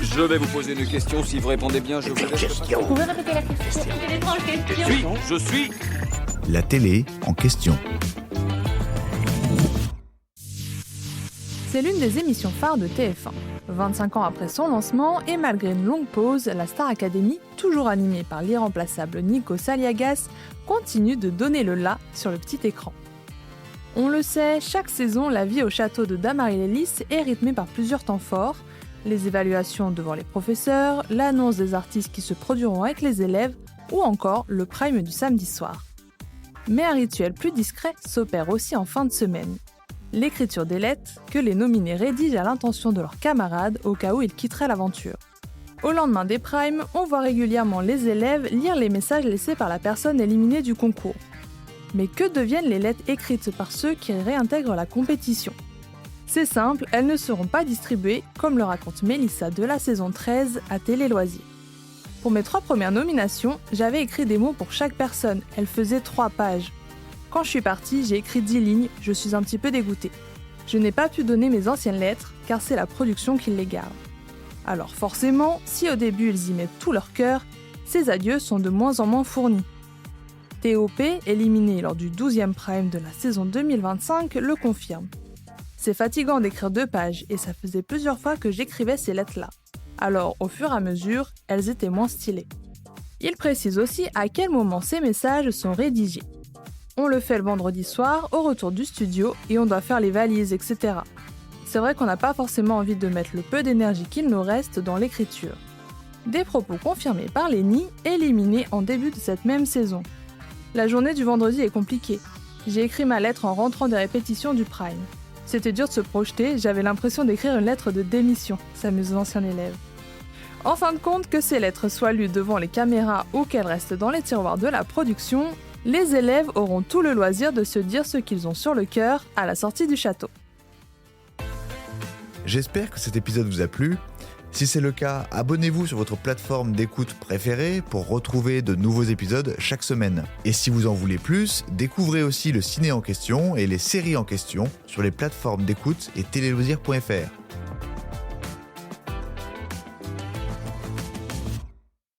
Je vais vous poser une question. Si vous répondez bien, je vous laisse. Vous pouvez répéter la question? Quelle étrange question. Je suis. La télé en question. C'est l'une des émissions phares de TF1. 25 ans après son lancement, et malgré une longue pause, la Star Academy, toujours animée par l'irremplaçable Nico Saliagas, continue de donner le la sur le petit écran. On le sait, chaque saison, la vie au château de Damary-les-Lys est rythmée par plusieurs temps forts, les évaluations devant les professeurs, l'annonce des artistes qui se produiront avec les élèves, ou encore le prime du samedi soir. Mais un rituel plus discret s'opère aussi en fin de semaine. L'écriture des lettres que les nominés rédigent à l'intention de leurs camarades au cas où ils quitteraient l'aventure. Au lendemain des primes, on voit régulièrement les élèves lire les messages laissés par la personne éliminée du concours. Mais que deviennent les lettres écrites par ceux qui réintègrent la compétition ? C'est simple, elles ne seront pas distribuées, comme le raconte Mélissa de la saison 13 à Télé Loisirs. Pour mes 3 premières nominations, j'avais écrit des mots pour chaque personne, elles faisaient 3 pages. Quand je suis partie, j'ai écrit 10 lignes, je suis un petit peu dégoûtée. Je n'ai pas pu donner mes anciennes lettres, car c'est la production qui les garde. Alors forcément, si au début ils y mettent tout leur cœur, ces adieux sont de moins en moins fournis. TOP, éliminé lors du 12e prime de la saison 2025, le confirme. C'est fatigant d'écrire 2 pages, et ça faisait plusieurs fois que j'écrivais ces lettres-là. Alors, au fur et à mesure, elles étaient moins stylées. Il précise aussi à quel moment ces messages sont rédigés. On le fait le vendredi soir, au retour du studio, et on doit faire les valises, etc. C'est vrai qu'on n'a pas forcément envie de mettre le peu d'énergie qu'il nous reste dans l'écriture. Des propos confirmés par Lenny, éliminés en début de cette même saison. La journée du vendredi est compliquée. J'ai écrit ma lettre en rentrant des répétitions du Prime. C'était dur de se projeter, j'avais l'impression d'écrire une lettre de démission, s'amuse l'ancien élève. En fin de compte, que ces lettres soient lues devant les caméras ou qu'elles restent dans les tiroirs de la production, les élèves auront tout le loisir de se dire ce qu'ils ont sur le cœur à la sortie du château. J'espère que cet épisode vous a plu. Si c'est le cas, abonnez-vous sur votre plateforme d'écoute préférée pour retrouver de nouveaux épisodes chaque semaine. Et si vous en voulez plus, découvrez aussi le ciné en question et les séries en question sur les plateformes d'écoute et téléloisirs.fr.